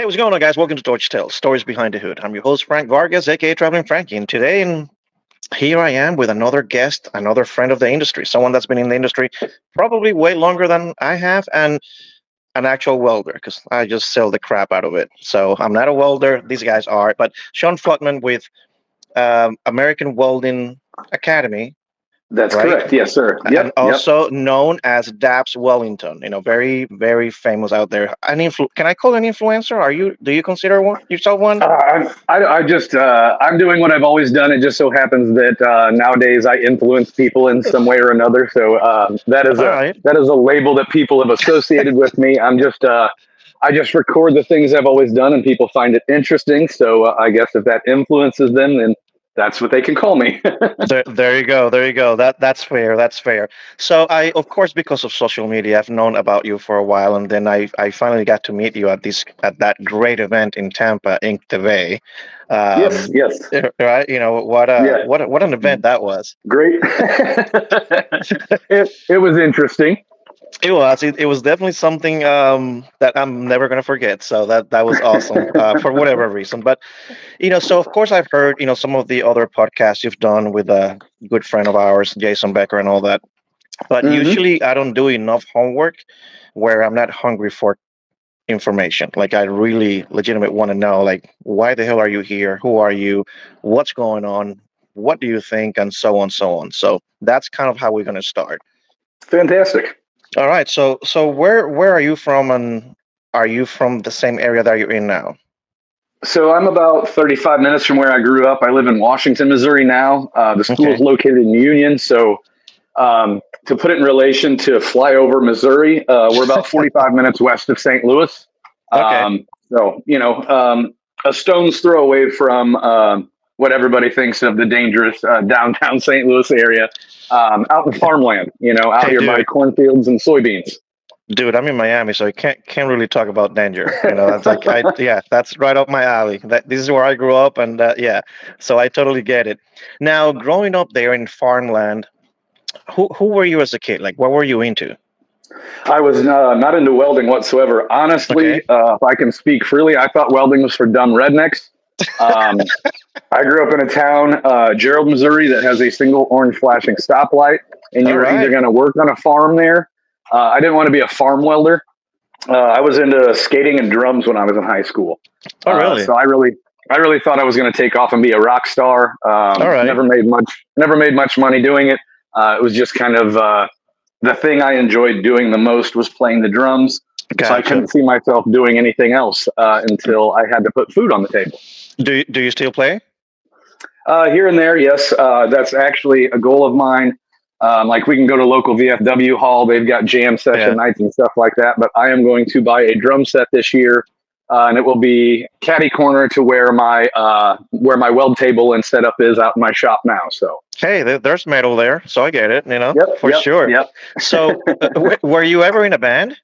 Hey, what's going on, guys? Welcome to Torch Tales, Stories Behind the Hood. I'm your host, Frank Vargas, aka Traveling Frankie, and here I am with another guest, another friend of the industry, someone that's been in the industry probably way longer than I have, and an actual welder, because I just sell the crap out of it. So I'm not a welder, these guys are, but Sean Flottmann with American Welding Academy, That's right? correct. Yes, sir. And Yep. also known as Daps Wellington. Very, very famous out there. Can I call an influencer? Do you consider yourself one? I'm doing what I've always done. It just so happens that nowadays I influence people in some way or another. So All right. that is a label that people have associated with me. I just record the things I've always done, and people find it interesting. So I guess if that influences them, then that's what they can call me. There you go. There you go. That's fair. That's fair. So of course, because of social media, I've known about you for a while, and then I finally got to meet you at that great event in Tampa, Inc. TV. Yes. Yes. Right. Yeah. What an event that was. Great. It was interesting. It was definitely something that I'm never gonna forget. So that was awesome for whatever reason. But so of course I've heard some of the other podcasts you've done with a good friend of ours, Jason Becker, and all that. But Hmm. usually I don't do enough homework where I'm not hungry for information. Like I really legitimately want to know, like, why the hell are you here? Who are you? What's going on? What do you think? And so on, so on. So that's kind of how we're gonna start. Fantastic. All right. So where are you from, and are you from the same area that you're in now? So I'm about 35 minutes from where I grew up. I live in Washington, Missouri now. The school is Okay. located in Union. So to put it in relation to flyover Missouri, we're about 45 minutes west of St. Louis. Okay. A stone's throw away from what everybody thinks of the dangerous downtown St. Louis area, out in farmland, out Hey, here by dude. cornfields and soybeans. Dude, I'm in Miami, so I can't really talk about danger. That's like that's right up my alley. This is where I grew up, and yeah, so I totally get it. Now, growing up there in farmland, who were you as a kid? Like, what were you into? I was not into welding whatsoever. Okay. Honestly, if I can speak freely, I thought welding was for dumb rednecks. Um, I grew up in a town, Gerald, Missouri, that has a single orange flashing stoplight, and you All were either right. going to work on a farm there. I didn't want to be a farm welder. I was into skating and drums when I was in high school. Oh, really? I really thought I was going to take off and be a rock star. All right. Never made much money doing it. It was just kind of the thing I enjoyed doing the most was playing the drums. So I Gotcha. couldn't see myself doing anything else until I had to put food on the table. Do you still play? Here and there, yes. That's actually a goal of mine. Like we can go to local VFW hall; they've got jam session Yeah. nights and stuff like that. But I am going to buy a drum set this year, and it will be caddy corner to where my weld table and setup is out in my shop now. So, Hey, there's metal there, so I get it. For sure. yep. So, were you ever in a band?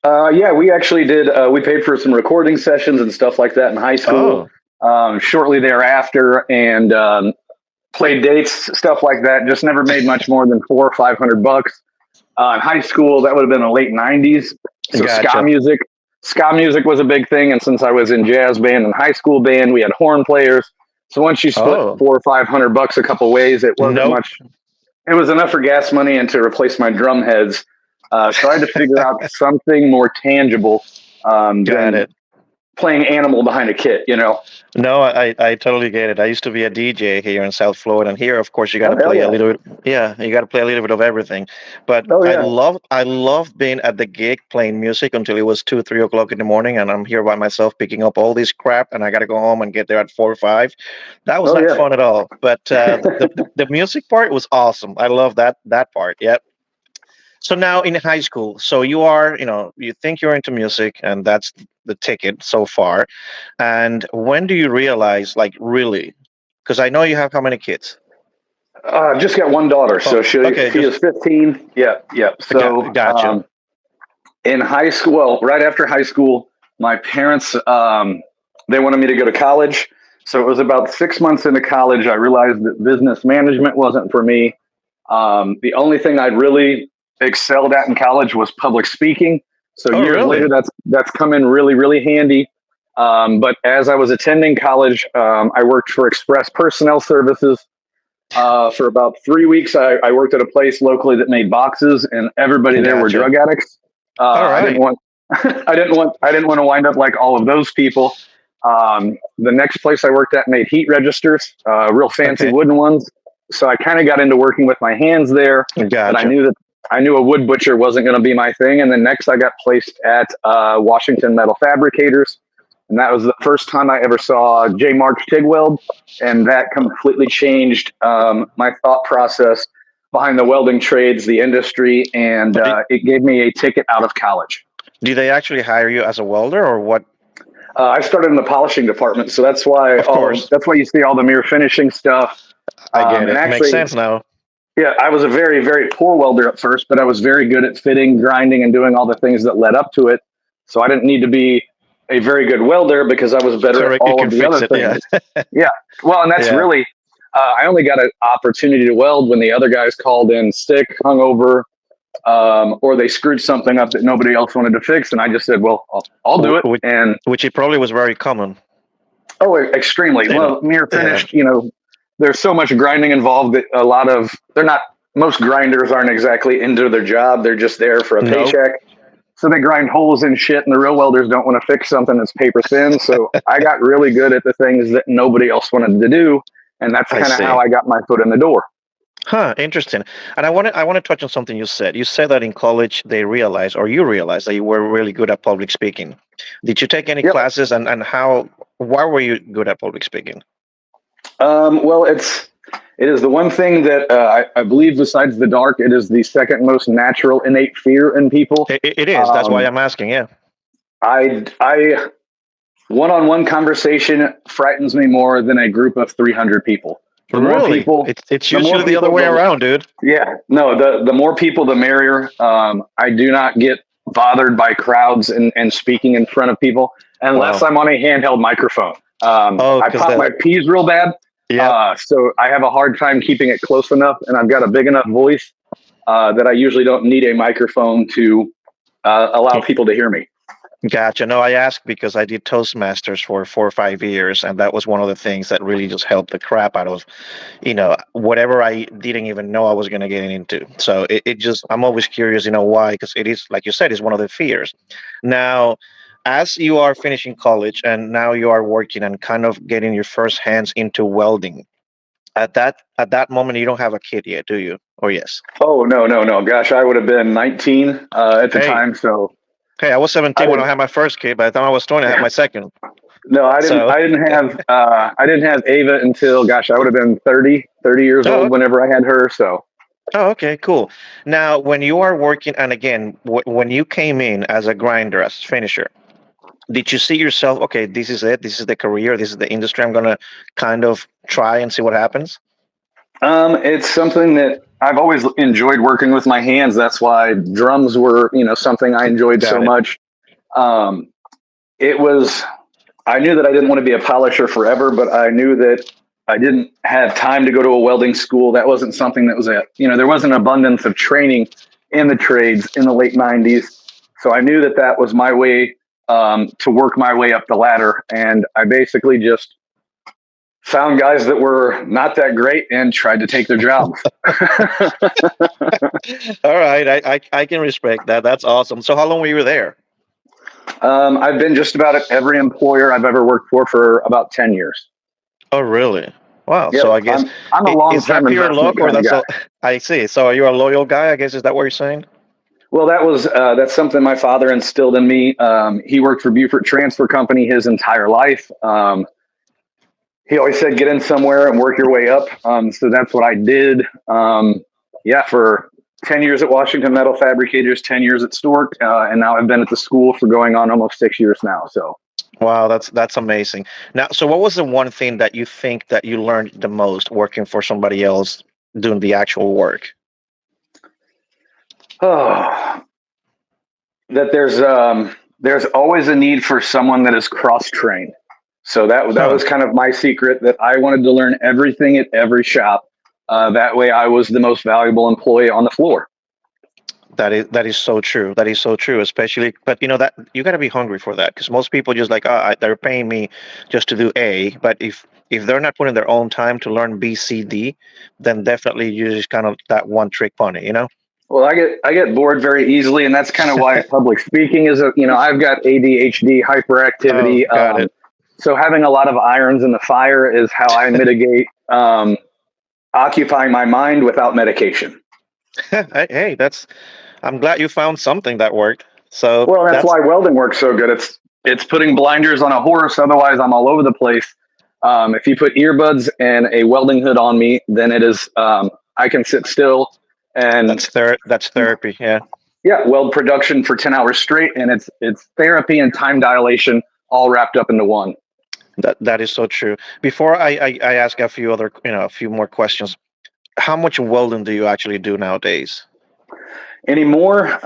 Yeah, we actually did. We paid for some recording sessions and stuff like that in high school. Oh, Shortly thereafter, and played dates, stuff like that. Just never made much more than $400 or $500. In high school, that would have been the late '90s. So gotcha. ska music was a big thing. And since I was in jazz band and high school band, we had horn players. So once you split Oh, $400 or $500 a couple ways, it wasn't nope. much. It was enough for gas money and to replace my drum heads. So I had to figure out something more tangible Got than it. playing animal behind a kit. No, I totally get it. I used to be a DJ here in South Florida, and here, of course, you got Oh to hell play a yeah! little bit. Yeah, you got to play a little bit of everything. But Oh yeah! I loved being at the gig playing music until it was 2, 3 o'clock in the morning, and I'm here by myself picking up all this crap, and I got to go home and get there at 4 or 5. That was Oh not yeah! fun at all. But the music part was awesome. I love that part. Yep. So now in high school, so you think you're into music, and that's the ticket so far. And when do you realize, like, really? Because I know you have how many kids? Just got one daughter, Oh, so okay, she is just 15. Yeah, yeah. So gotcha. in high school, well, right after high school, my parents they wanted me to go to college. So it was about 6 months into college, I realized that business management wasn't for me. The only thing I really excelled at in college was public speaking. So Oh, years later, really? that's come in really handy. But as I was attending college, I worked for Express Personnel Services. For about 3 weeks, I worked at a place locally that made boxes, and everybody there were Gotcha. drug addicts. All I didn't right. want, I didn't want to wind up like all of those people. The next place I worked at made heat registers, real fancy Okay. wooden ones. So I kind of got into working with my hands there, but Gotcha. I knew a wood butcher wasn't going to be my thing. And then next I got placed at Washington Metal Fabricators. And that was the first time I ever saw J. March TIG weld. And that completely changed my thought process behind the welding trades, the industry, and But it gave me a ticket out of college. do they actually hire you as a welder or what? I started in the polishing department, so Of course. that's why you see all the mirror finishing stuff. I get And it. Makes actually, sense now. yeah, I was a very, very poor welder at first, but I was very good at fitting, grinding, and doing all the things that led up to it. So I didn't need to be a very good welder because I was better at Correct. You all can of the fix other it. Yeah. things. Yeah. Well, and that's Yeah. really, I only got an opportunity to weld when the other guys called in sick, hungover, or they screwed something up that nobody else wanted to fix. And I just said, well, I'll do it. Which, And which it probably was very common. oh, extremely. You know. Well, mirror Yeah. finished, there's so much grinding involved that most grinders aren't exactly into their job. They're just there for a Nope. paycheck. So they grind holes in shit, and the real welders don't want to fix something that's paper thin. So I got really good at the things that nobody else wanted to do. And that's I kind of see. how I got my foot in the door. Huh, interesting. And I want to touch on something you said. You said that in college they realized, or you realized that you were really good at public speaking. Did you take any Yep. classes, and why were you good at public speaking? Well, it is the one thing that I believe, besides the dark, it is the second most natural innate fear in people. It is. That's why I'm asking. Yeah. I one-on-one conversation frightens me more than a group of 300 people. The more Really? people, It's the more usually the other people, way around, dude. yeah, no, the more people, the merrier. I do not get bothered by crowds and speaking in front of people unless Wow. I'm on a handheld microphone. Oh, I because pop my P's real bad. yeah. So I have a hard time keeping it close enough, and I've got a big enough voice that I usually don't need a microphone to allow people to hear me. Gotcha. No, I asked because I did Toastmasters for 4 or 5 years, and that was one of the things that really just helped the crap out of, whatever I didn't even know I was going to get into. So it just, I'm always curious, why? Because it is, like you said, is one of the fears. Now, as you are finishing college and now you are working and kind of getting your first hands into welding, at that moment you don't have a kid yet, do you? Or yes? Oh, no. Gosh, I would have been 19 at the Hey, time. So hey, I was I 17 when I didn't. had my first kid. By the time I was 20, I had my second. No, I didn't. So, I didn't have Ava until, gosh, I would have been 30 years oh, old whenever I had her. So oh, okay, cool. Now, when you are working, and again, when you came in as a grinder, as finisher, did you see yourself, okay, this is it, this is the career, this is the industry I'm gonna kind of try and see what happens? it's something that I've always enjoyed working with my hands. That's why drums were, something I enjoyed so Got it. much. Um, it was. I knew that I didn't want to be a polisher forever, but I knew that I didn't have time to go to a welding school. That wasn't something that was there wasn't an abundance of training in the trades in the late 90s. So I knew that that was my way to work my way up the ladder. And I basically just found guys that were not that great and tried to take their jobs. All right, I can respect that. That's awesome. So how long were you there? I've been just about at every employer I've ever worked for about 10 years. Oh, really? Wow. Yep, So I guess I'm a is that long-term pure investment luck, or kind of that's guy. I see. So are you a loyal guy? I guess, is that what you're saying? Well, that's something my father instilled in me. He worked for Beaufort Transfer Company his entire life. He always said, get in somewhere and work your way up. So that's what I did. For 10 years at Washington Metal Fabricators, 10 years at Stork, and now I've been at the school for going on almost 6 years now. So, Wow, that's amazing. Now, so what was the one thing that you think that you learned the most working for somebody else doing the actual work? that there's always a need for someone that is cross-trained. So that Huh. was kind of my secret, that I wanted to learn everything at every shop. That way I was the most valuable employee on the floor. That is so true. That is so true. Especially, but that you got to be hungry for that because most people just like, they're paying me just to do A. But if they're not putting their own time to learn B, C, D, then definitely you just kind of that one trick pony. Well, I get bored very easily, and that's kind of why public speaking is I've got ADHD, Oh, hyperactivity. got it. So having a lot of irons in the fire is how I mitigate occupying my mind without medication. Hey, I'm glad you found something that worked. So Well, that's that's why welding works so good. It's putting blinders on a horse. Otherwise, I'm all over the place. If you put earbuds and a welding hood on me, then it is I can sit still and that's therapy. Yeah. yeah, weld production for 10 hours straight, and it's therapy and time dilation all wrapped up into one. That is so true. Before I ask a few more questions, how much welding do you actually do nowadays? Anymore,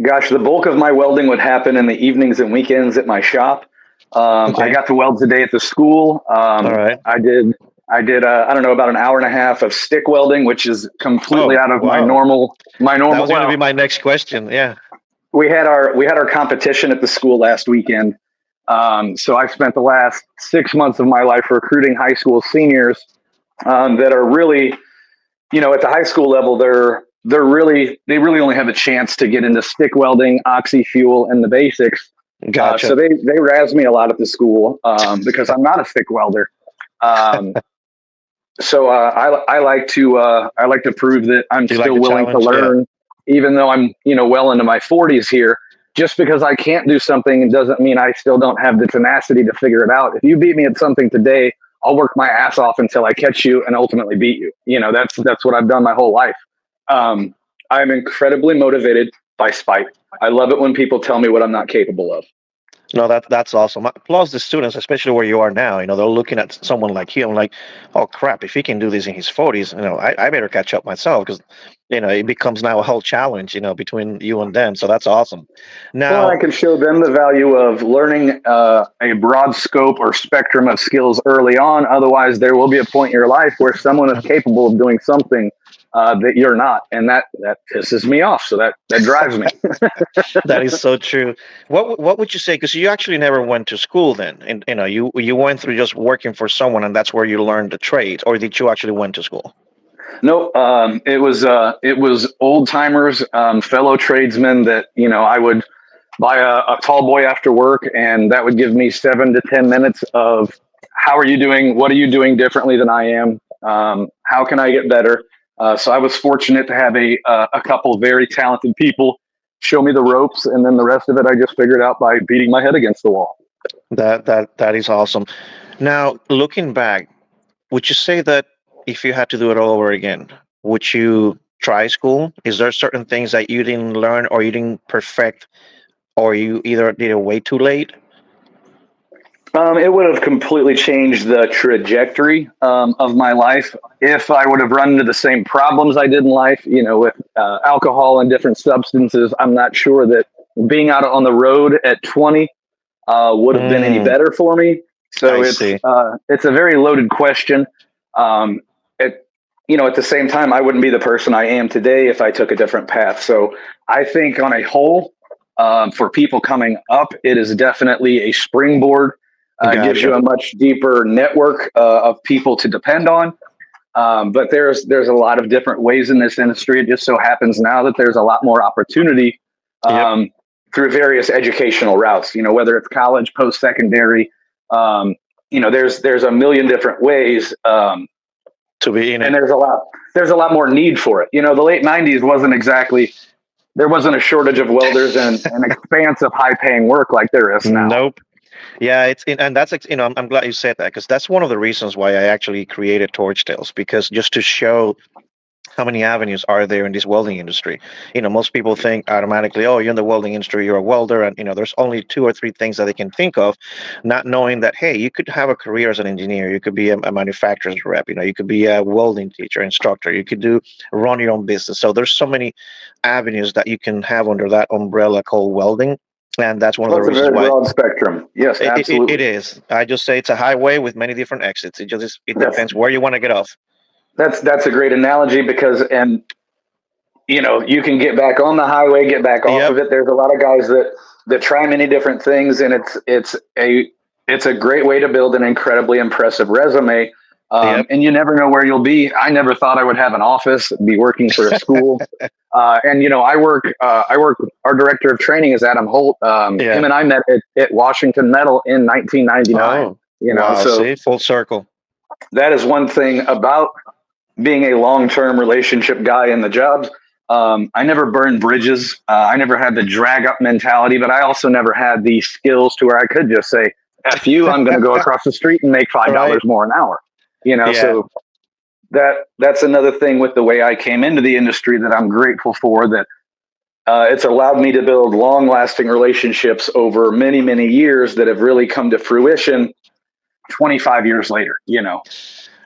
gosh, the bulk of my welding would happen in the evenings and weekends at my shop. I Okay. got to weld today at the school. All right. I did I don't know, about an hour and a half of stick welding, which is completely Oh, out of my wow. normal my That normal. was going to be Well, my next question. Yeah. we had our competition at the school last weekend. So I spent the last 6 months of my life recruiting high school seniors that are really, at the high school level, they really only have a chance to get into stick welding, oxy fuel, and the basics. So Gotcha. they razz me a lot at the school because I'm not a stick welder. Um, so I like to prove that I'm Do you like still the willing to challenge? Yeah. learn, even though I'm well into my 40s here. Just because I can't do something doesn't mean I still don't have the tenacity to figure it out. If you beat me at something today, I'll work my ass off until I catch you and ultimately beat you. That's what I've done my whole life. Um, I'm incredibly motivated by spite. I love it when people tell me what I'm not capable of. No, that's awesome. Plus, the students, especially where you are now, they're looking at someone like you. I'm like, oh crap! If he can do this in his 40s, I better catch up myself because, it becomes now a whole challenge, between you and them. So that's awesome. Well, I Now, can show them the value of learning a broad scope or spectrum of skills early on. Otherwise, there will be a point in your life where someone is capable of doing something that you're not, and that pisses me off. So that drives me. that is so true. What would you say? Because you actually never went to school then, and you went through just working for someone, and that's where you learned the trade, or did you actually went to school? No, it was old timers, fellow tradesmen that I would buy a tall boy after work, and that would give me 7 to 10 minutes of how are you doing? What are you doing differently than I am? How can I get better? So I was fortunate to have a couple very talented people show me the ropes, and then the rest of it I just figured out by beating my head against the wall. That is awesome. Now, looking back, would you say that if you had to do it all over again, would you try school? Is there certain things that you didn't learn or you didn't perfect, or you either did it way too late? It would have completely changed the trajectory of my life if I would have run into the same problems I did in life, with alcohol and different substances. I'm not sure that being out on the road at 20 would have been any Mm, better for me. I So see. it's a very loaded question. Um, at the same time, I wouldn't be the person I am today if I took a different path. So I think on a whole, for people coming up, it is definitely a springboard. Gives you Gotcha. a much deeper network of people to depend on. But there's a lot of different ways in this industry. It just so happens now that there's a lot more opportunity Yep. um, through various educational routes. Whether it's college, post secondary. There's a million different ways, To be in and it. there's a lot more need for it. The late '90s wasn't exactly there wasn't a shortage of welders and an expanse of high paying work like there is now. Nope. Yeah, and I'm glad you said that because that's one of the reasons why I actually created Torch Tales because just to show how many avenues are there in this welding industry. Most people think automatically, oh, you're in the welding industry, you're a welder, and there's only two or three things that they can think of, not knowing that hey, you could have a career as an engineer, you could be a manufacturer's rep, you could be a welding teacher, instructor, you could run your own business. So there's so many avenues that you can have under that umbrella called welding, and that's one of Well, the it's a reasons very why broad spectrum. Yes, it absolutely. is. I just say it's a highway with many different exits. It That's depends where you want to get off. that's a great analogy because, and you can get back on the highway, get back off Yep. of it. There's a lot of guys that try many different things, and it's a great way to build an incredibly impressive resume. Yep. And you never know where you'll be. I never thought I would have an office, be working for a school. And I work. Our director of training is Adam Holt. Yeah. Him and I met at Washington Metal in 1999. Oh, wow. So See, full circle. that is one thing about being a long-term relationship guy in the jobs. I never burned bridges. I never had the drag up mentality, but I also never had the skills to where I could just say, F you, I'm going to go across the street and make $5 Right. more an hour. Yeah. So that's another thing with the way I came into the industry that I'm grateful for, that it's allowed me to build long-lasting relationships over many, many years that have really come to fruition 25 years later.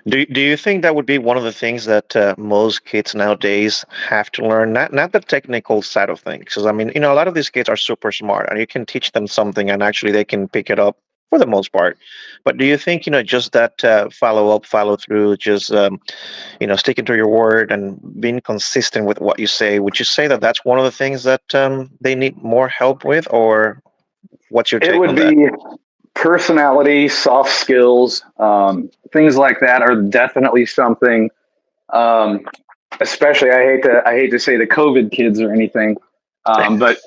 Do you think that would be one of the things that most kids nowadays have to learn? Not the technical side of things, because I mean, a lot of these kids are super smart, and you can teach them something, and actually they can pick it up for the most part. But do you think just that follow up, follow through, just sticking to your word and being consistent with what you say? Would you say that that's one of the things that they need more help with, or what's your It take would on that? be personality, soft skills, things like that are definitely something. Especially, I hate to say the COVID kids or anything, but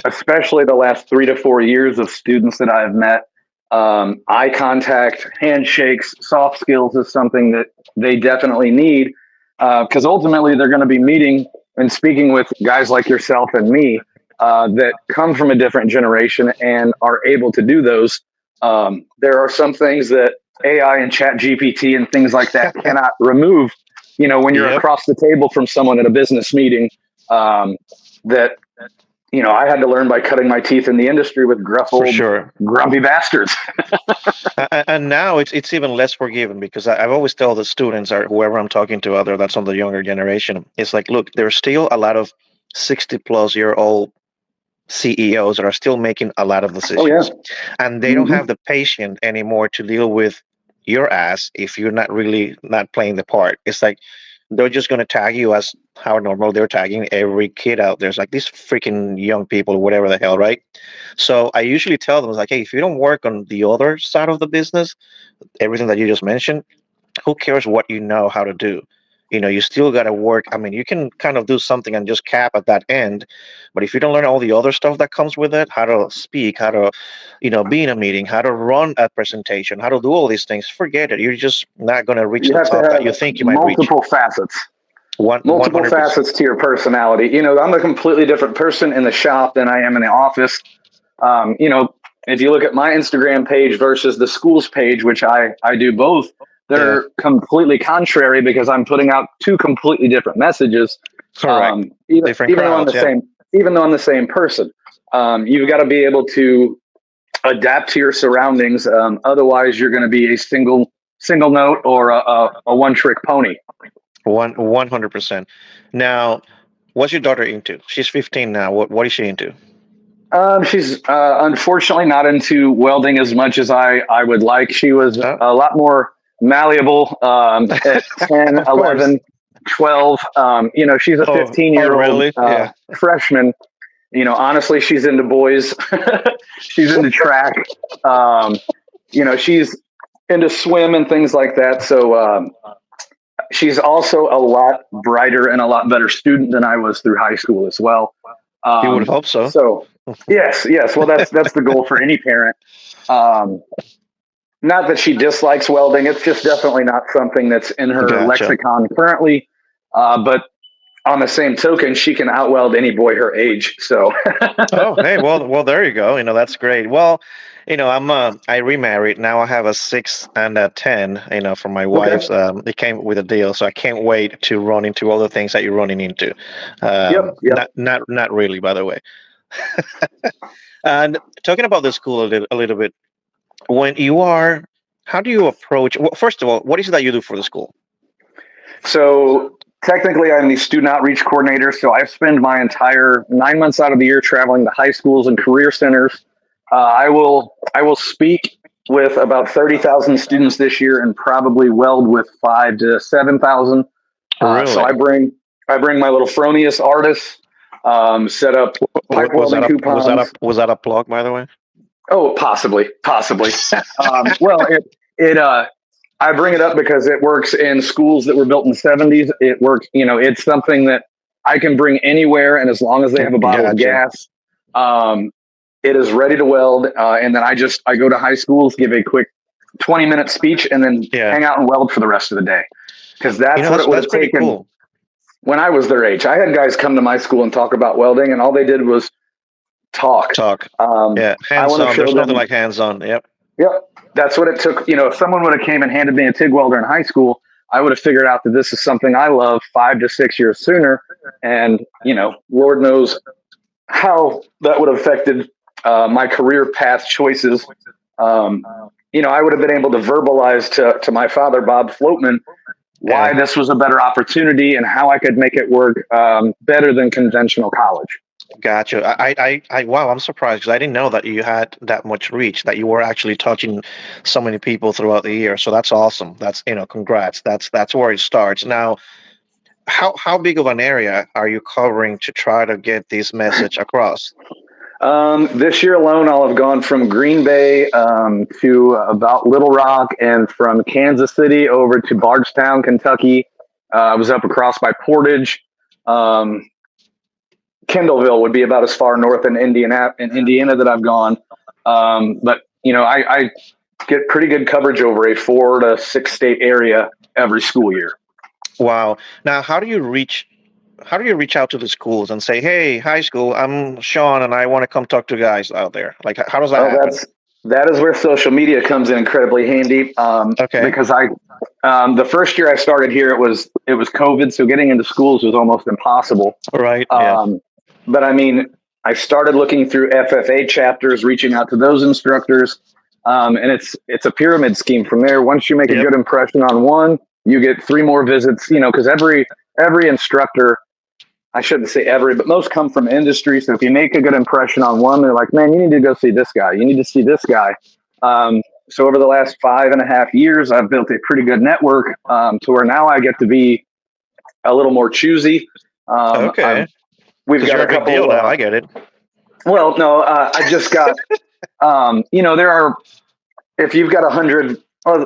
especially the last 3 to 4 years of students that I've met, eye contact, handshakes, soft skills is something that they definitely need, because ultimately they're going to be meeting and speaking with guys like yourself and me that come from a different generation and are able to do those. There are some things that AI and Chat GPT and things like that cannot remove. When you're Yep. across the table from someone at a business meeting, that I had to learn by cutting my teeth in the industry with gruff For old sure. grumpy bastards. And now it's even less forgiving, because I've always tell the students or whoever I'm talking to, other that's on the younger generation, it's like, look, there's still a lot of 60-plus-year-old CEOs that are still making a lot of decisions, Oh yeah. and they don't Mhm. have the patience anymore to deal with your ass if you're not playing the part. It's like they're just going to tag you as how normal they're tagging every kid out there. It's like these freaking young people, whatever the hell, right? So I usually tell them, it's like, hey, if you don't work on the other side of the business, everything that you just mentioned, who cares what you know how to do? You still got to work. I mean, you can kind of do something and just cap at that end, but if you don't learn all the other stuff that comes with it, how to speak, how to, be in a meeting, how to run a presentation, how to do all these things, forget it. You're just not going to reach You the have to top that you have think you might reach. multiple facets. One Multiple hundred percent. facets to your personality. I'm a completely different person in the shop than I am in the office. Um, you know, if you look at my Instagram page versus the school's page, which I do both, Yeah, they're completely contrary because I'm putting out two completely different messages. correct. Even Different even though I'm crowds. the Yeah, same, even though I'm the same person, you've got to be able to adapt to your surroundings. Otherwise, you're going to be a single note or a one trick pony. 100%. Now, what's your daughter into? She's 15 now. What is she into? She's unfortunately not into welding as much as I would like. She was Oh, a lot more malleable at 10, of course. 11, 12. She's a Oh, 15-year-old really? Yeah. freshman. Honestly, she's into boys. She's into track. Um, she's into swim and things like that. So she's also a lot brighter and a lot better student than I was through high school as well. You would Um, hope so. so yes. Well, that's the goal for any parent. Um, Not that she dislikes welding; it's just definitely not something that's in her Gotcha. lexicon currently. But on the same token, she can outweld any boy her age. So Oh, hey, well, there you go. That's great. Well, I remarried. Now I have a 6 and a 10. For my wife's. okay, It came with a deal, so I can't wait to run into all the things that you're running into. yep. Not really, by the way. And talking about the school a little bit, when you are, how do you approach? Well, first of all, what is it that you do for the school? So technically, I'm the student outreach coordinator. So I spend my entire 9 months out of the year traveling to high schools and career centers. I will speak with about 30,000 students this year and probably weld with 5 to 7,000. So I Really? bring I bring my little Fronius artists, set up pipe welding coupons. Was that a plug, by the way? Oh, possibly. Well, I bring it up because it works in schools that were built in the 70s. It works, it's something that I can bring anywhere. And as long as they have a bottle of gas, it is ready to weld. And then I go to high schools, give a quick 20-minute speech, and then hang out and weld for the rest of the day. Because that's what it would have taken. Cool. When I was their age, I had guys come to my school and talk about welding, and all they did was talk. Hands-on. There's nothing like hands-on. Yep. That's what it took. If someone would have came and handed me a TIG welder in high school, I would have figured out that this is something I love 5 to 6 years sooner. And, Lord knows how that would have affected my career path choices. I would have been able to verbalize to my father, Bob Flottmann, why this was a better opportunity and how I could make it work better than conventional college. Gotcha. Wow, I'm surprised because I didn't know that you had that much reach, that you were actually touching so many people throughout the year. So that's awesome. That's, congrats. That's where it starts. Now, how big of an area are you covering to try to get this message across? This year alone, I'll have gone from Green Bay to about Little Rock, and from Kansas City over to Bardstown, Kentucky. I was up across by Portage. Kendallville would be about as far north in Indiana that I've gone. But I get pretty good coverage over a 4 to 6 state area every school year. Wow. Now, how do you reach out to the schools and say, hey, high school, I'm Sean and I want to come talk to guys out there? Like, how does that happen? That is where social media comes in incredibly handy. Because the first year I started here, it was COVID. So getting into schools was almost impossible. Right. But I started looking through FFA chapters, reaching out to those instructors. And it's a pyramid scheme from there. Once you make a good impression on one, you get 3 more visits, because every instructor, I shouldn't say every, but most come from industry. So if you make a good impression on one, they're like, man, you need to go see this guy. You need to see this guy. So over the last 5.5 years, I've built a pretty good network to where now I get to be a little more choosy. We've got a couple deal now. I get it. Well, no, I just got, there are, if you've got 100,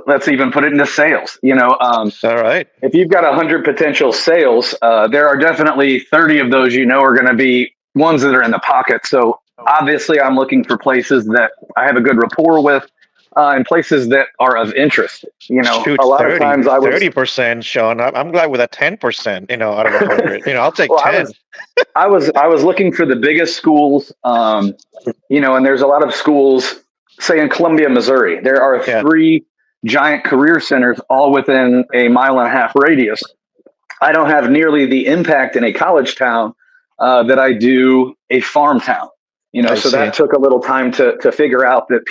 let's even put it into sales, all right. If you've got 100 potential sales, there are definitely 30 of those, are going to be ones that are in the pocket. So obviously I'm looking for places that I have a good rapport with, and places that are of interest. Shoot, a lot of times 30%, Sean. I'm glad with a 10%, out of 100. I'll take 10. I was looking for the biggest schools, and there's a lot of schools, say in Columbia, Missouri. There are 3 giant career centers all within a 1.5 mile radius. I don't have nearly the impact in a college town that I do a farm town. That took a little time to figure out that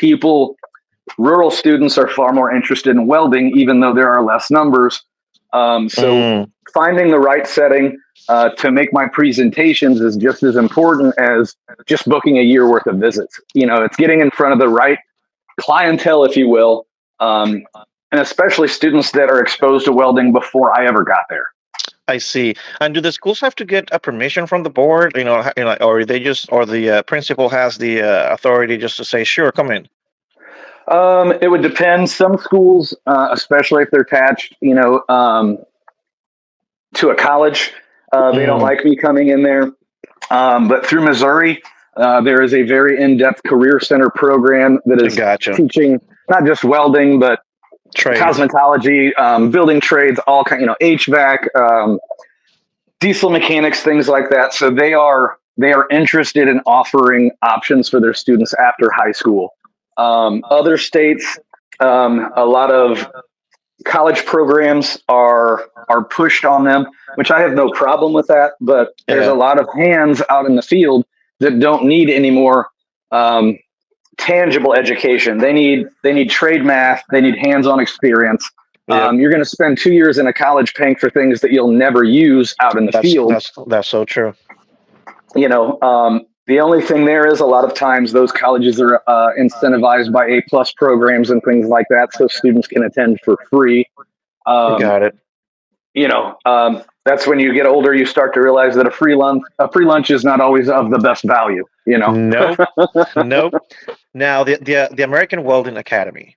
rural students are far more interested in welding, even though there are less numbers. Finding the right setting to make my presentations is just as important as just booking a year worth of visits. It's getting in front of the right clientele, if you will, and especially students that are exposed to welding before I ever got there. I see. And do the schools have to get a permission from the board, or the principal has the authority just to say, sure, come in? It would depend. Some schools, especially if they're attached, to a college, they don't like me coming in there. But through Missouri, there is a very in-depth career center program that is teaching not just welding, but cosmetology, building trades, all kind, HVAC, diesel mechanics, things like that. So they are interested in offering options for their students after high school. Other states, a lot of college programs are pushed on them, which I have no problem with that. But there's a lot of hands out in the field that don't need any more tangible education. They need trade math. They need hands-on experience. You're going to spend 2 years in a college paying for things that you'll never use out in the field. That's so true. The only thing there is a lot of times those colleges are incentivized by A+ programs and things like that, so students can attend for free. Got it. that's when you get older, you start to realize that a free lunch is not always of the best value, you know. Nope. Nope. Now, the American Welding Academy.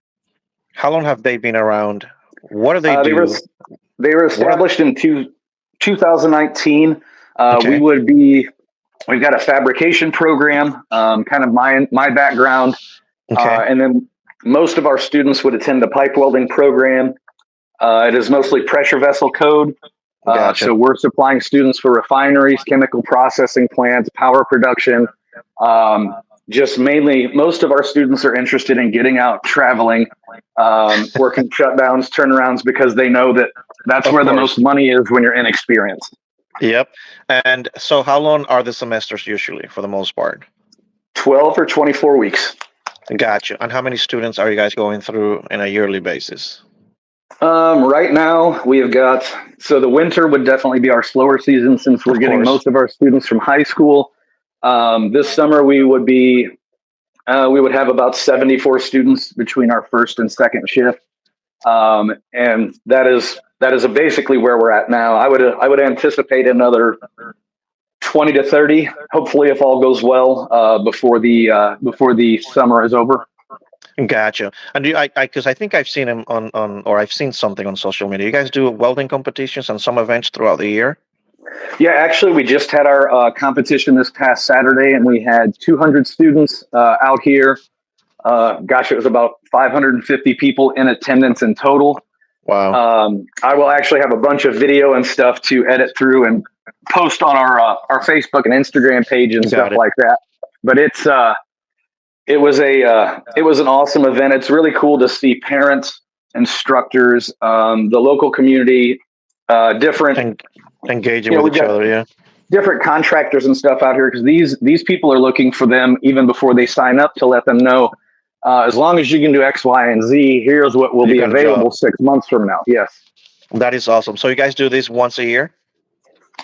How long have they been around? What do they They were do? they were What are established in 2019. okay? We've got a fabrication program, kind of my background, Okay, and then most of our students would attend the pipe welding program. It is mostly pressure vessel code. gotcha. So we're supplying students for refineries, chemical processing plants, power production. Um, just mainly, most of our students are interested in getting out, traveling, working shutdowns, turnarounds, because they know that that's Of where the course. most money is when you're inexperienced. Yep. And so, how long are the semesters usually, for the most part? 12 or 24 weeks. Gotcha. And how many students are you guys going through in a yearly basis? Right now, we have got, so the winter would definitely be our slower season since we're Of getting course. most of our students from high school. This summer, we would have about 74 students between our first and second shift. And that is basically where we're at now. I would anticipate another 20 to 30, hopefully, if all goes well, before the summer is over. Gotcha. And do you, because I think I've seen him or I've seen something on social media. You guys do welding competitions and some events throughout the year? Yeah, actually, we just had our competition this past Saturday, and we had 200 students out here. Gosh, it was about 550 people in attendance in total. Wow. I will actually have a bunch of video and stuff to edit through and post on our Facebook and Instagram page and stuff Got it. like that. But it was an awesome event. It's really cool to see parents, instructors, the local community, different. And engaging You know, with we've each got other. Yeah. different contractors and stuff out here because these people are looking for them even before they sign up to let them know. As long as you can do X, Y, and Z, here's what will You be got a job. available 6 months from now. Yes. That is awesome. So you guys do this once a year?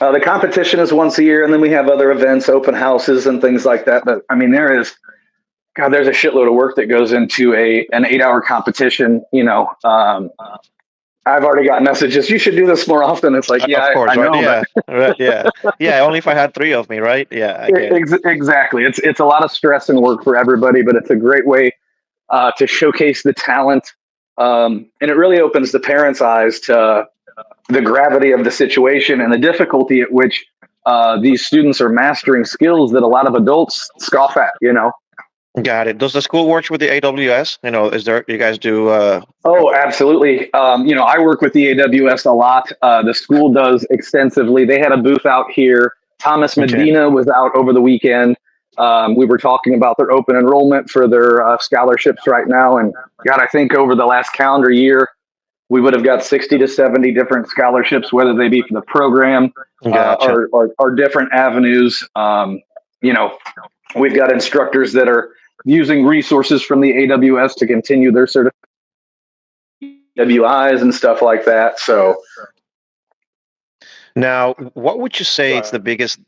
The competition is once a year, and then we have other events, open houses, and things like that. But I mean, there's a shitload of work that goes into an 8 hour competition. I've already got messages. You should do this more often. It's like, yeah, Of course, I right? know, but Yeah. Right. Yeah. Yeah. Only if I had three of me, right? Yeah, I get it. exactly. It's a lot of stress and work for everybody, but it's a great way to showcase the talent, and it really opens the parents' eyes to the gravity of the situation and the difficulty at which these students are mastering skills that a lot of adults scoff at. Got it. Does the school work with the AWS? Is there, you guys do, Oh, absolutely. I work with the AWS a lot. The school does extensively. They had a booth out here. Thomas okay. Medina was out over the weekend. We were talking about their open enrollment for their scholarships right now. And God, I think over the last calendar year, we would have got 60 to 70 different scholarships, whether they be for the program Gotcha. or different avenues. We've got instructors that are using resources from the AWS to continue their WIs and stuff like that. So Now, what would you say is the biggest?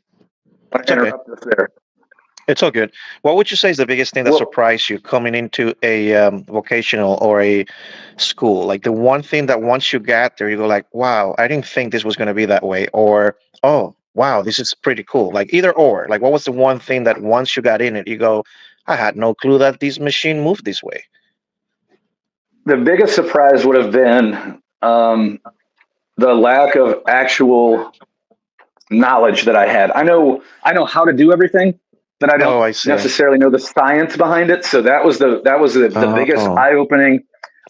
I It's okay. interrupt this there. It's all good. What would you say is the biggest thing that Well, surprised you coming into a vocational or a school? Like the one thing that once you got there, you go like, "Wow, I didn't think this was going to be that way," or "Oh, wow, this is pretty cool." Like either or. Like what was the one thing that once you got in it, you go, "I had no clue that this machine moved this way." the biggest surprise would have been the lack of actual knowledge that I had. I know how to do everything, but I don't Oh, I see. necessarily know the science behind it. So that was the biggest Oh, eye opening,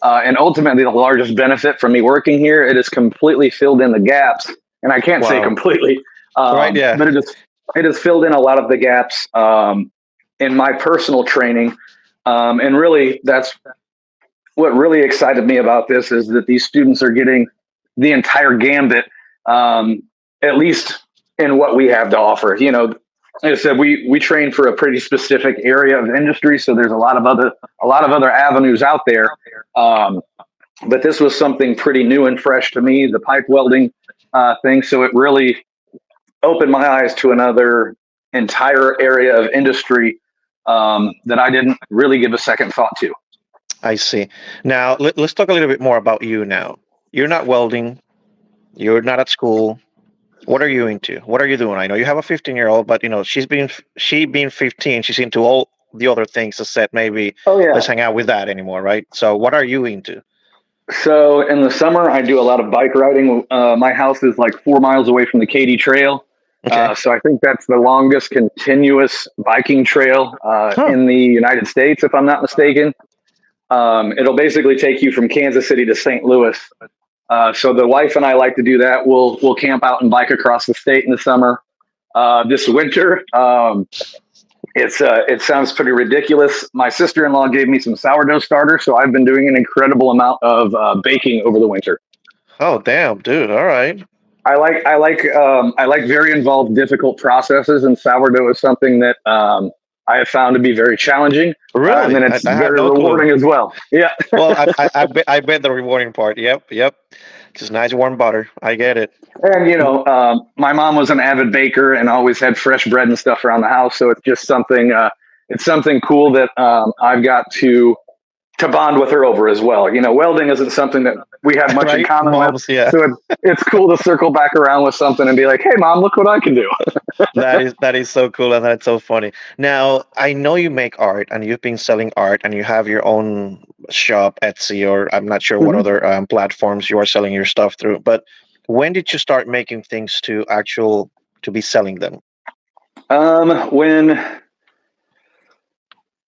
and ultimately the largest benefit from me working here. It has completely filled in the gaps, and I can't say wow. completely, Right? Yeah. but it has filled in a lot of the gaps in my personal training, and really that's what really excited me about this is that these students are getting the entire gambit, at least in what we have to offer. Like I said, we train for a pretty specific area of industry, so there's a lot of other avenues out there. Um, but this was something pretty new and fresh to me, the pipe welding thing. So it really opened my eyes to another entire area of industry that I didn't really give a second thought to. I see. Now, let's talk a little bit more about you now. You're not welding. You're not at school. What are you into? What are you doing? I know you have a 15-year-old, but she being 15, she's into all the other things except maybe Oh yeah. let's hang out with that anymore, right? So what are you into? So in the summer, I do a lot of bike riding. My house is like 4 miles away from the Katy Trail. Okay. So I think that's the longest continuous biking trail Huh. in the United States, if I'm not mistaken. It'll basically take you from Kansas City to St. Louis. So the wife and I like to do that. We'll camp out and bike across the state in the summer. This winter, it sounds pretty ridiculous. My sister-in-law gave me some sourdough starter, so I've been doing an incredible amount of baking over the winter. Oh, damn, dude. All right. I like very involved, difficult processes, and sourdough is something that I have found to be very challenging, and Really? then I it's had very no clue. rewarding as well. Yeah. Well, I bet the rewarding part. Yep, yep. Just nice warm butter. I get it. And my mom was an avid baker and always had fresh bread and stuff around the house. So it's just something. It's something cool that I've got to bond with her over as well. Welding isn't something that we have much in Right? common with. Moms, yeah. So it's cool to circle back around with something and be like, "Hey, mom, look what I can do." That is so cool and that's so funny. Now, I know you make art and you've been selling art and you have your own shop, Etsy, or I'm not sure what Mhm. other platforms you are selling your stuff through. But when did you start making things to be selling them? When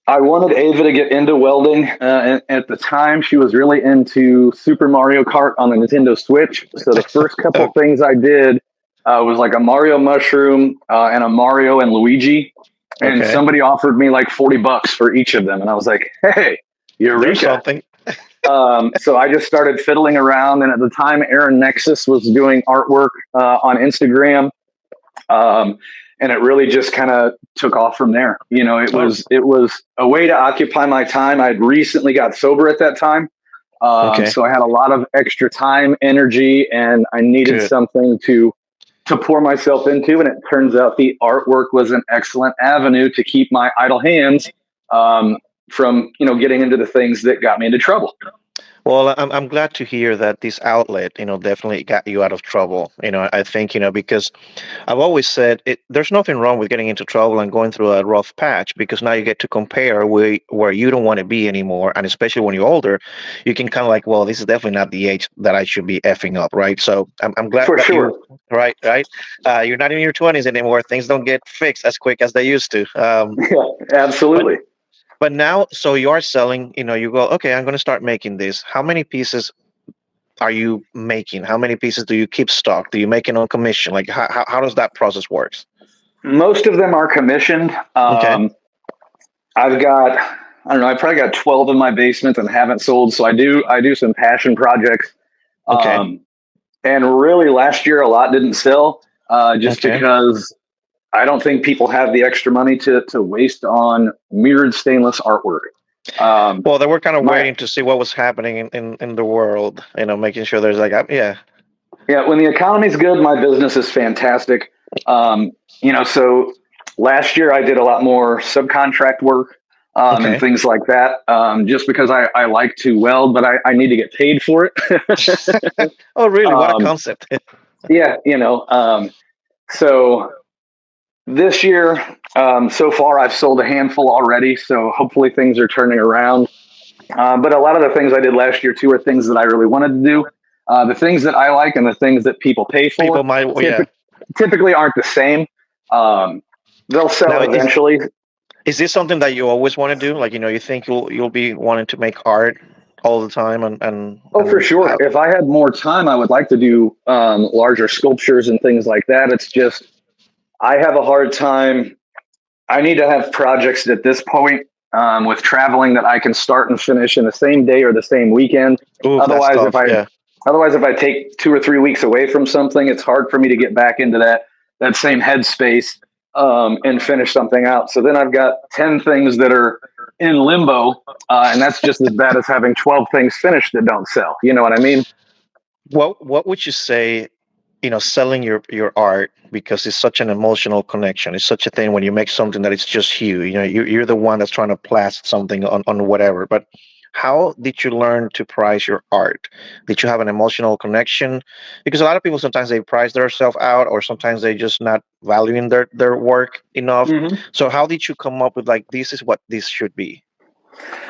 I wanted Ava to get into welding. And at the time, she was really into Super Mario Kart on the Nintendo Switch. So the first couple things I did was like a Mario mushroom and a Mario and Luigi. And Okay, somebody offered me like $40 for each of them. And I was like, hey, there's Eureka. something. So I just started fiddling around. And at the time, Aaron Nexus was doing artwork on Instagram. Um, and it really just kind of took off from there. It Oh, was it was a way to occupy my time. I'd recently got sober at that time, okay, so I had a lot of extra time, energy, and I needed good. something to pour myself into. And it turns out the artwork was an excellent avenue to keep my idle hands from getting into the things that got me into trouble. Well, I'm glad to hear that this outlet, definitely got you out of trouble. I think, because I've always said there's nothing wrong with getting into trouble and going through a rough patch because now you get to compare where you don't want to be anymore. And especially when you're older, you can kind of like, well, this is definitely not the age that I should be effing up, right? So I'm glad For that sure. right, right. You're not in your 20s anymore. Things don't get fixed as quick as they used to. Yeah, But absolutely. but now, so you are selling, you go, okay, I'm going to start making this. How many pieces are you making? How many pieces do you keep stock? Do you make it on commission? Like, how does that process works? Most of them are commissioned. Okay. I've got, I don't know, I probably got 12 in my basement and haven't sold. So I do some passion projects. Okay. Um, and really last year, a lot didn't sell, just Okay. because I don't think people have the extra money to waste on mirrored stainless artwork. Um, Well, they were kind of my, waiting to see what was happening in the world, making sure there's like, yeah. yeah, when the economy's good, my business is fantastic. So last year I did a lot more subcontract work and Okay. things like that, just because I like to weld, but I need to get paid for it. Oh, really? What a um, concept. yeah, so this year, so far I've sold a handful already. So hopefully things are turning around. But a lot of the things I did last year too are things that I really wanted to do. The things that I like and the things that people pay People for might, yeah. typ- typically aren't the same. Um, they'll sell Now, eventually. is this something that you always want to do? Like, you think you'll be wanting to make art all the time Oh, for sure. how, If I had more time, I would like to do larger sculptures and things like that. It's just I have a hard time. I need to have projects at this point with traveling that I can start and finish in the same day or the same weekend. ooh, that's Otherwise, if tough. I Yeah. otherwise if I take 2 or 3 weeks away from something, it's hard for me to get back into that same headspace and finish something out. So then I've got 10 things that are in limbo, and that's just as bad as having 12 things finished that don't sell. You know what I mean? What would you say, selling your art because it's such an emotional connection. It's such a thing when you make something that it's just you. You're the one that's trying to blast something on whatever. But How did you learn to price your art? Did you have an emotional connection? Because a lot of people sometimes they price themselves out, or sometimes they just not valuing their work enough. Hmm. So how did you come up with like this is what this should be?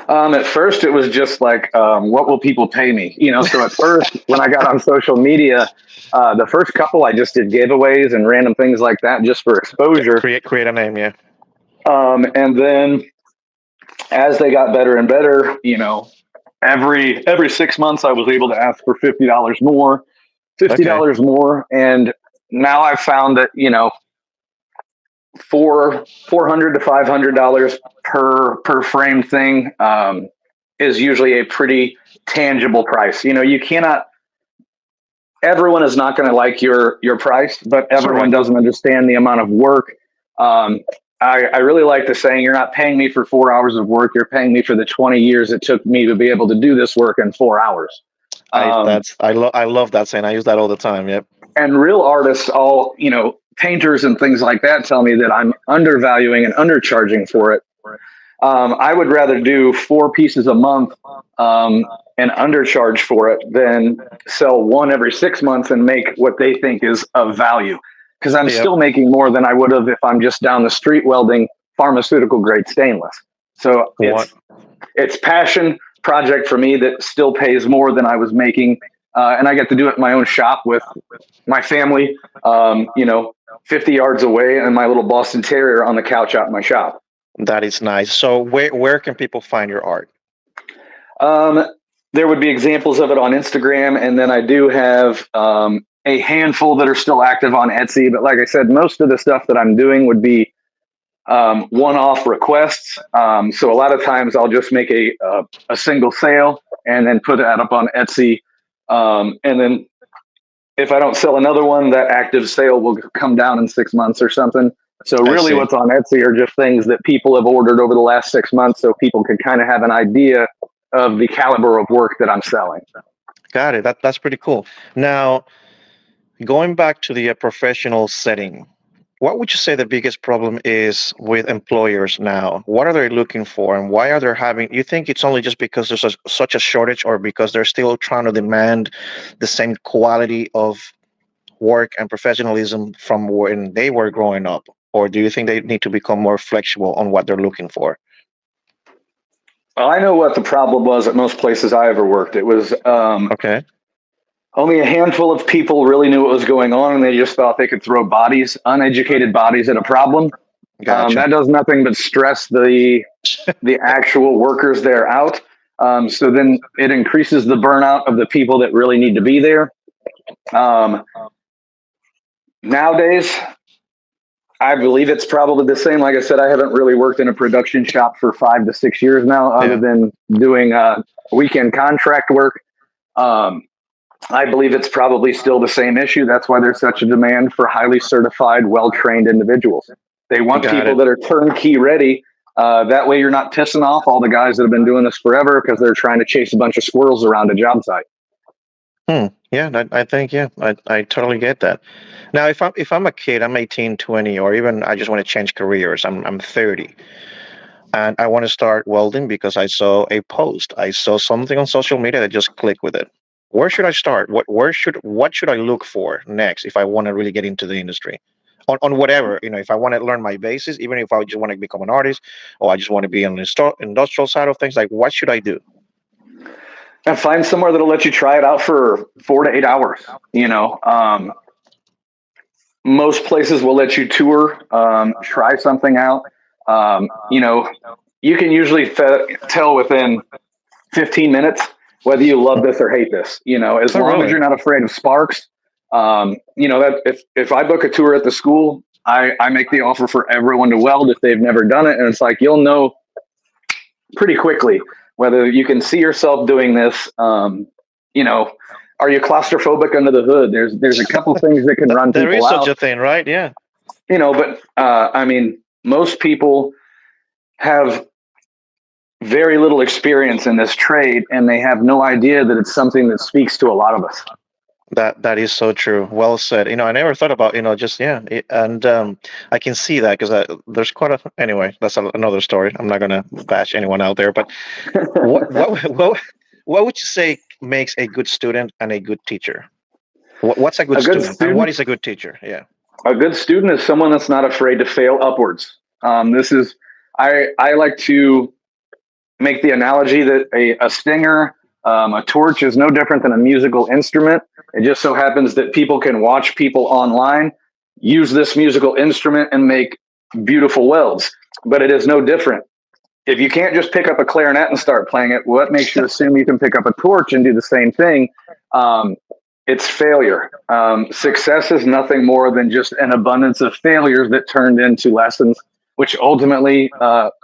At first, it was just like, what will people pay me? So at first, when I got on social media, the first couple I just did giveaways and random things like that just for exposure. Create a name, yeah. And then as they got better and better, every 6 months I was able to ask for $50 more, fifty Okay. dollars more, and now I've found that $400 to $500 per frame thing is usually a pretty tangible price. You cannot. Everyone is not going to like your price, but everyone Correct. doesn't understand the amount of work. Um, I really like the saying, "You're not paying me for 4 hours of work. You're paying me for the 20 years it took me to be able to do this work in 4 hours." Um, I love that saying. I use that all the time. Yep. and real artists, all painters and things like that, tell me that I'm undervaluing and undercharging for it. I would rather do 4 pieces a month and undercharge for it than sell one every 6 months and make what they think is of value. Because I'm Yep. still making more than I would have if I'm just down the street welding pharmaceutical grade stainless. So What? it's passion project for me that still pays more than I was making, and I get to do it in my own shop with my family. 50 yards away, and my little Boston Terrier on the couch out in my shop. That is nice. So where can people find your art? Um, there would be examples of it on Instagram, and then I do have a handful that are still active on Etsy. But like I said, most of the stuff that I'm doing would be one-off requests. So a lot of times I'll just make a single sale and then put that up on Etsy, and then if I don't sell another one, that active sale will come down in 6 months or something. So I really, see. what's on Etsy are just things that people have ordered over the last 6 months, so people can kind of have an idea of the caliber of work that I'm selling. Got it. That's pretty cool. Now, going back to the professional setting, what would you say the biggest problem is with employers now? What are they looking for, and why are they having? You think it's only just because there's such a shortage, or because they're still trying to demand the same quality of work and professionalism from when they were growing up, or do you think they need to become more flexible on what they're looking for? Well, I know what the problem was at most places I ever worked. It was Okay, only a handful of people really knew what was going on, and they just thought they could throw uneducated bodies at a problem. gotcha. That does nothing but stress the actual workers there out. So then it increases the burnout of the people that really need to be there. Um, Nowadays, I believe it's probably the same. Like I said, I haven't really worked in a production shop for 5 to 6 years now, other Yeah, than doing weekend contract work. Um, I believe it's probably still the same issue. That's why there's such a demand for highly certified, well trained individuals. They want got people it. that are turnkey ready. That way, you're not pissing off all the guys that have been doing this forever because they're trying to chase a bunch of squirrels around a job site. Hmm. Yeah, I think yeah, I totally get that. Now, if I'm a kid, I'm 18, 20, or even I just want to change careers. I'm 30, and I want to start welding because I saw a post. I saw something on social media that just clicked with it. Where should I start? What should I look for next if I want to really get into the industry? On whatever, if I want to learn my basis, even if I just want to become an artist, or I just want to be on the industrial side of things, like what should I do? And find somewhere that'll let you try it out for 4 to 8 hours. Most places will let you tour, try something out. You can usually tell within 15 minutes whether you love this or hate this. As Oh, long as really? you're not afraid of sparks. That if I book a tour at the school, I make the offer for everyone to weld if they've never done it, and it's like you'll know pretty quickly whether you can see yourself doing this. Are you claustrophobic under the hood? There's a couple things that can run There people is such out. a thing, right? Yeah. But I mean, most people have very little experience in this trade, and they have no idea that it's something that speaks to a lot of us. That is so true. Well said. I never thought about, just yeah, and I can see that because there's quite a anyway. That's another story. I'm not gonna bash anyone out there, but what what what what would you say makes a good student and a good teacher? What's a good A good student and what student, is a good teacher? Yeah. a good student is someone that's not afraid to fail upwards. This is, I like to make the analogy that a stinger, a torch is no different than a musical instrument. It just so happens that people can watch people online use this musical instrument and make beautiful welds, but it is no different. If you can't just pick up a clarinet and start playing it, what makes you assume you can pick up a torch and do the same thing? Um, it's failure. Success is nothing more than just an abundance of failures that turned into lessons, which ultimately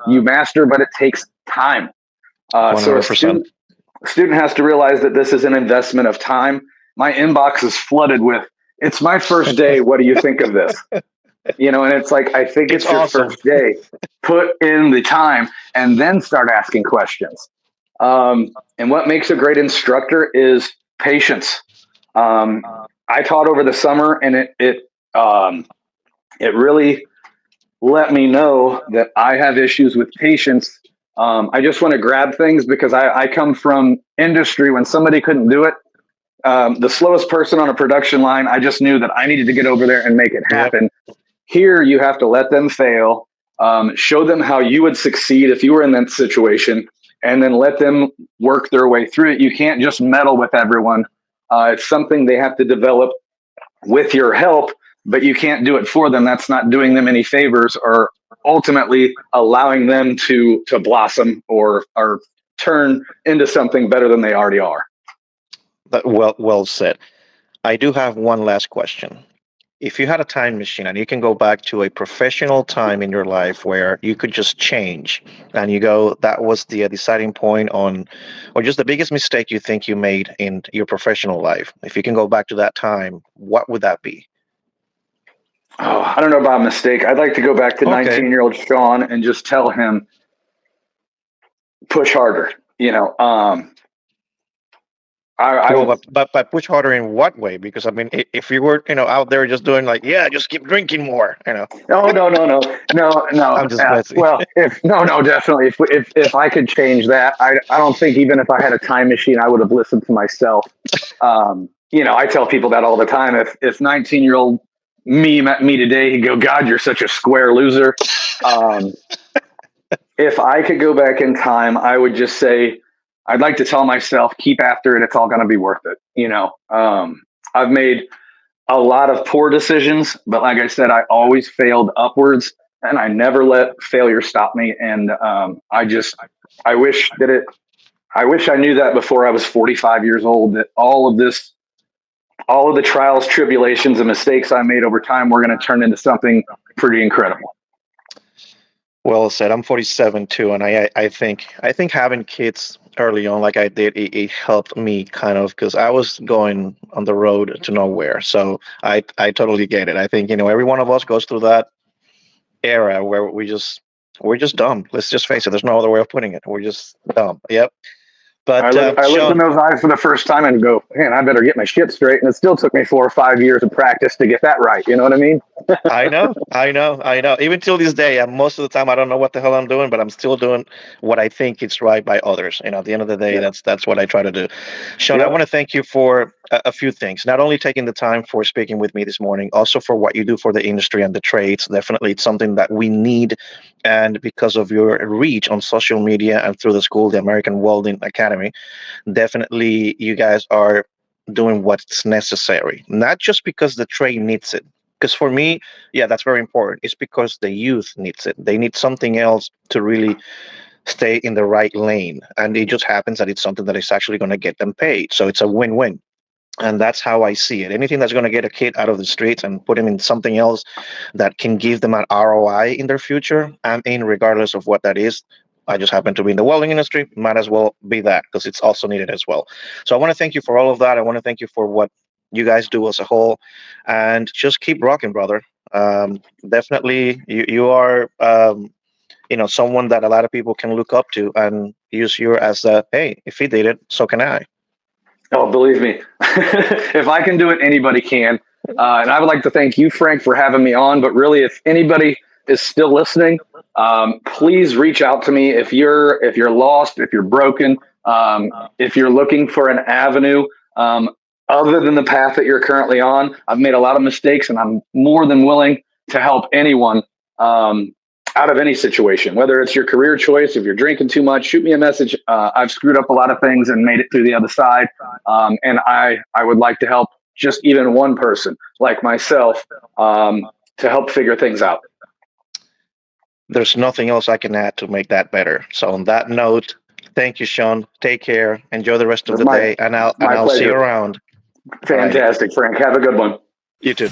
you master, but it takes time. So a 100%. student has to realize that this is an investment of time. My inbox is flooded with, it's my first day. What do you think of this? And it's like, I think It's it's your awesome. first day. Put in the time and then start asking questions. And what makes a great instructor is patience. I taught over the summer, and it really let me know that I have issues with patience. I just want to grab things because I come from industry when somebody couldn't do it. The slowest person on a production line, I just knew that I needed to get over there and make it Yep. happen. Here, you have to let them fail, show them how you would succeed if you were in that situation, and then let them work their way through it. You can't just meddle with everyone. It's something they have to develop with your help, but you can't do it for them. That's not doing them any favors or ultimately allowing them to blossom or turn into something better than they already are. Well said. I do have one last question. If you had a time machine and you can go back to a professional time in your life where you could just change and you go, that was the deciding point on, or just the biggest mistake you think you made in your professional life. If you can go back to that time, what would that be? Oh, I don't know about a mistake. I'd like to go back to Okay. 19-year-old Sean and just tell him, push harder. Well, I but push harder in what way? Because I mean, if you were, out there just doing like, yeah, just keep drinking more. no. I'm just messing. Well, if no, no, definitely. If I could change that, I don't think even if I had a time machine, I would have listened to myself. I tell people that all the time. If 19-year-old me met me today, he'd go, "God, you're such a square loser." Um, if I could go back in time, I would just say, I'd like to tell myself, keep after it. It's all going to be worth it. I've made a lot of poor decisions, but like I said, I always failed upwards and I never let failure stop me. And I wish that I wish I knew that before I was 45 years old, that all of the trials, tribulations, and mistakes I made over time were going to turn into something pretty incredible. Well said. I'm 47 too, and I think having kids early on, like I did, it helped me kind of because I was going on the road to nowhere. So I totally get it. I think every one of us goes through that era where we're just dumb. Let's just face it. There's no other way of putting it. We're just dumb. Yep. But I looked in Sean, those eyes for the first time and go, man, I better get my shit straight. And it still took me 4 or 5 years of practice to get that right. You know what I mean? I know. Even till this day, most of the time I don't know what the hell I'm doing, but I'm still doing what I think is right by others. At the end of the day, Yeah. that's what I try to do. Sean, I want Yep. to thank you for a few things. Not only taking the time for speaking with me this morning, also for what you do for the industry and the trades. Definitely, it's something that we need, and because of your reach on social media and through the school, the American Welding Academy, definitely you guys are doing what's necessary. Not just because the trade needs it, because for me, yeah, that's very important. It's because the youth needs it. They need something else to really stay in the right lane. And it just happens that it's something that is actually going to get them paid. So it's a win-win. And that's how I see it. Anything that's going to get a kid out of the streets and put him in something else that can give them an ROI in their future, I'm in regardless of what that is. I just happen to be in the welding industry. Might as well be that because it's also needed as well. So I want to thank you for all of that. I want to thank you for what you guys do as a whole, and just keep rocking, brother. Definitely, you are someone that a lot of people can look up to and use you as a, hey, if he did it, so can I. Oh, believe me, if I can do it, anybody can. And I would like to thank you, Frank, for having me on. But really, if anybody is still listening, please reach out to me if you're lost, if you're broken, if you're looking for an avenue other than the path that you're currently on. I've made a lot of mistakes, and I'm more than willing to help anyone out of any situation, whether it's your career choice. If you're drinking too much, shoot me a message. I've screwed up a lot of things and made it through the other side. And I would like to help just even one person like myself to help figure things out. There's nothing else I can add to make that better. So on that note, thank you, Sean. Take care. Enjoy the rest of the day, and I'll see you around. Fantastic, Frank. Have a good one. You too.